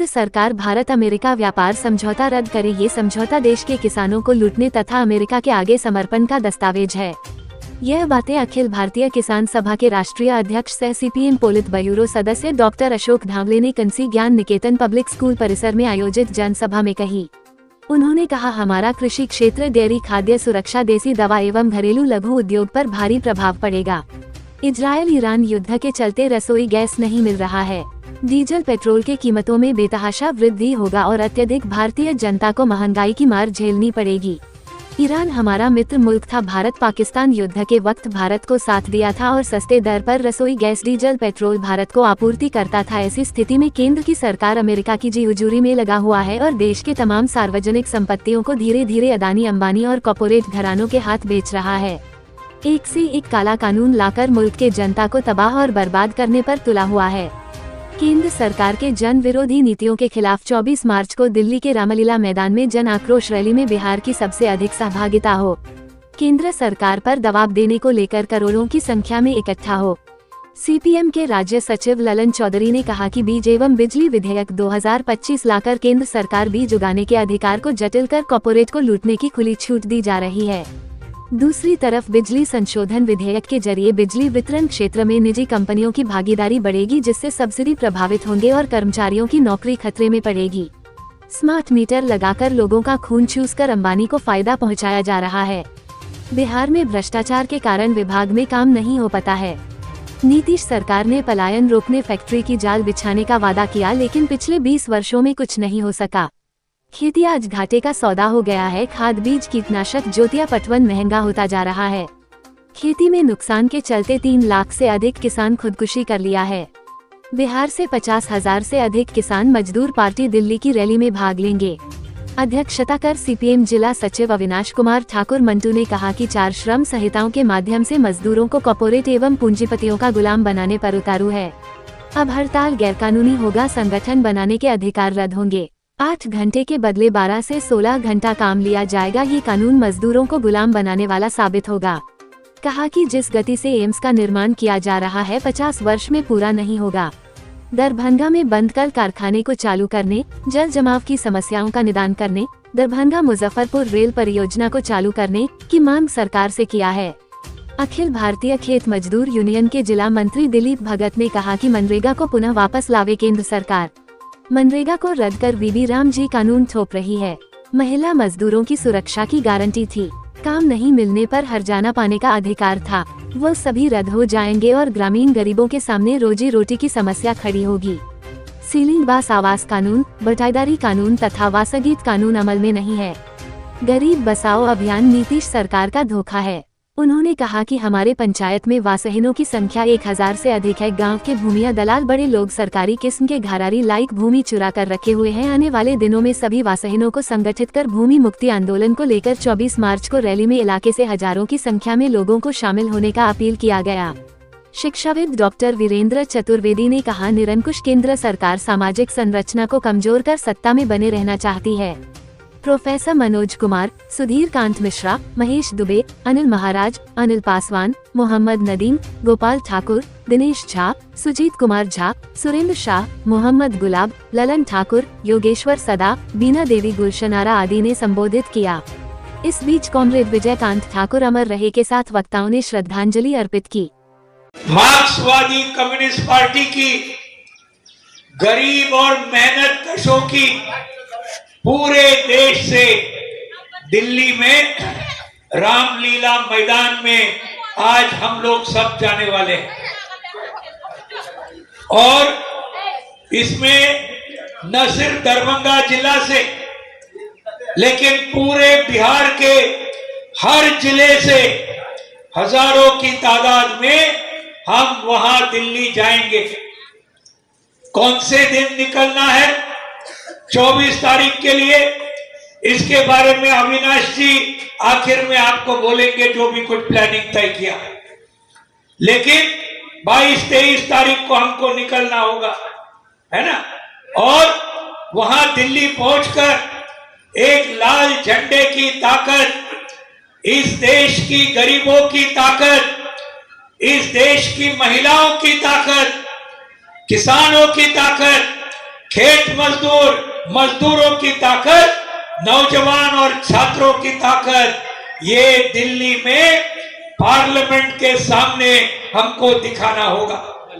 केंद्र सरकार भारत अमेरिका व्यापार समझौता रद्द करे। ये समझौता देश के किसानों को लूटने तथा अमेरिका के आगे समर्पण का दस्तावेज है। यह बातें अखिल भारतीय किसान सभा के राष्ट्रीय अध्यक्ष सह सीपीएम पोलित ब्यूरो सदस्य डॉक्टर अशोक धावले ने कंसी ज्ञान निकेतन पब्लिक स्कूल परिसर में आयोजित जनसभा में कही। उन्होंने कहा, हमारा कृषि क्षेत्र, डेयरी, खाद्य सुरक्षा, देसी दवा एवं घरेलू लघु उद्योग पर भारी प्रभाव पड़ेगा। इजरायल ईरान युद्ध के चलते रसोई गैस नहीं मिल रहा है। डीजल पेट्रोल के कीमतों में बेतहाशा वृद्धि होगा और अत्यधिक भारतीय जनता को महंगाई की मार झेलनी पड़ेगी। ईरान हमारा मित्र मुल्क था। भारत पाकिस्तान युद्ध के वक्त भारत को साथ दिया था और सस्ते दर पर रसोई गैस, डीजल पेट्रोल भारत को आपूर्ति करता था। ऐसी स्थिति में केंद्र की सरकार अमेरिका की जी हुजूरी में लगा हुआ है और देश के तमाम सार्वजनिक संपत्तियों को धीरे धीरे अदानी, अंबानी और कॉर्पोरेट घरानों के हाथ बेच रहा है। एक से एक काला कानून लाकर मुल्क के जनता को तबाह और बर्बाद करने पर तुला हुआ है। केंद्र सरकार के जन विरोधी नीतियों के खिलाफ 24 मार्च को दिल्ली के रामलीला मैदान में जन आक्रोश रैली में बिहार की सबसे अधिक सहभागिता हो। केंद्र सरकार पर दबाव देने को लेकर करोड़ों की संख्या में इकट्ठा हो। सीपीएम के राज्य सचिव ललन चौधरी ने कहा कि बीज एवं बिजली विधेयक 2025 लाकर केंद्र सरकार बीज उगाने के अधिकार को जटिल कर कॉर्पोरेट को लूटने की खुली छूट दी जा रही है। दूसरी तरफ बिजली संशोधन विधेयक के जरिए बिजली वितरण क्षेत्र में निजी कंपनियों की भागीदारी बढ़ेगी, जिससे सब्सिडी प्रभावित होंगे और कर्मचारियों की नौकरी खतरे में पड़ेगी। स्मार्ट मीटर लगाकर लोगों का खून चूसकर अंबानी को फायदा पहुंचाया जा रहा है। बिहार में भ्रष्टाचार के कारण विभाग में काम नहीं हो पाता है। नीतीश सरकार ने पलायन रोकने फैक्ट्री की जाल बिछाने का वादा किया, लेकिन पिछले 20 वर्षों में कुछ नहीं हो सका। खेती आज घाटे का सौदा हो गया है। खाद, बीज, कीटनाशक, जोतिया पटवन महंगा होता जा रहा है। खेती में नुकसान के चलते 3 लाख से अधिक किसान खुदकुशी कर लिया है। बिहार से 50,000 से अधिक किसान मजदूर पार्टी दिल्ली की रैली में भाग लेंगे। अध्यक्षता कर सीपीएम जिला सचिव अविनाश कुमार ठाकुर मंटू ने कहा कि 4 श्रम संहिताओं के माध्यम से मजदूरों को कॉर्पोरेट एवं पूंजीपतियों का गुलाम बनाने पर उतारू है। अब हड़ताल गैरकानूनी होगा, संगठन बनाने के अधिकार रद्द होंगे। 8 घंटे के बदले 12 से 16 घंटा काम लिया जाएगा। ये कानून मजदूरों को गुलाम बनाने वाला साबित होगा। कहा कि जिस गति से एम्स का निर्माण किया जा रहा है 50 वर्ष में पूरा नहीं होगा। दरभंगा में बंद कल कारखाने को चालू करने, जल जमाव की समस्याओं का निदान करने, दरभंगा मुजफ्फरपुर रेल परियोजना को चालू करने की मांग सरकार से किया है। अखिल भारतीय खेत मजदूर यूनियन के जिला मंत्री दिलीप भगत ने कहा कि मनरेगा को पुनः वापस लावे केंद्र सरकार। मनरेगा को रद्द कर बीबी राम जी कानून थोप रही है। महिला मजदूरों की सुरक्षा की गारंटी थी। काम नहीं मिलने पर हर्जाना पाने का अधिकार था, वो सभी रद्द हो जाएंगे और ग्रामीण गरीबों के सामने रोजी रोटी की समस्या खड़ी होगी। सीलिंग बास आवास कानून, बटाईदारी कानून तथा वासगीत कानून अमल में नहीं है। गरीब बसाओ अभियान नीतीश सरकार का धोखा है। उन्होंने कहा कि हमारे पंचायत में वासहीनों की संख्या 1000 से अधिक है। गांव के भूमिया दलाल बड़े लोग सरकारी किस्म के घरारी लायक भूमि चुरा कर रखे हुए हैं। आने वाले दिनों में सभी वासहीनों को संगठित कर भूमि मुक्ति आंदोलन को लेकर 24 मार्च को रैली में इलाके से हजारों की संख्या में लोगों को शामिल होने का अपील किया गया। शिक्षाविद डॉक्टर वीरेंद्र चतुर्वेदी ने कहा, निरंकुश केंद्र सरकार सामाजिक संरचना को कमजोर कर सत्ता में बने रहना चाहती है। प्रोफेसर मनोज कुमार, सुधीर कांत मिश्रा, महेश दुबे, अनिल महाराज, अनिल पासवान, मोहम्मद नदीम, गोपाल ठाकुर, दिनेश झा, सुजीत कुमार झा, सुरेंद्र शाह, मोहम्मद गुलाब, ललन ठाकुर, योगेश्वर सदा, बीना देवी गुलशनारा आदि ने संबोधित किया। इस बीच कॉमरेड विजयकांत ठाकुर अमर रहे के साथ वक्ताओं ने श्रद्धांजलि अर्पित की। मार्क्सवादी कम्युनिस्ट पार्टी की गरीब और मेहनत कशों की पूरे देश से दिल्ली में रामलीला मैदान में आज हम लोग सब जाने वाले हैं और इसमें न सिर्फ दरभंगा जिला से लेकिन पूरे बिहार के हर जिले से हजारों की तादाद में हम वहां दिल्ली जाएंगे। कौन से दिन निकलना है 24 तारीख के लिए, इसके बारे में अविनाश जी आखिर में आपको बोलेंगे जो भी कुछ प्लानिंग तय किया है। लेकिन 22-23 तारीख को हमको निकलना होगा, है ना। और वहां दिल्ली पहुंचकर एक लाल झंडे की ताकत, इस देश की गरीबों की ताकत, इस देश की महिलाओं की ताकत, किसानों की ताकत, खेत मजदूर, मजदूरों की ताकत, नौजवान और छात्रों की ताकत, ये दिल्ली में पार्लियामेंट के सामने हमको दिखाना होगा।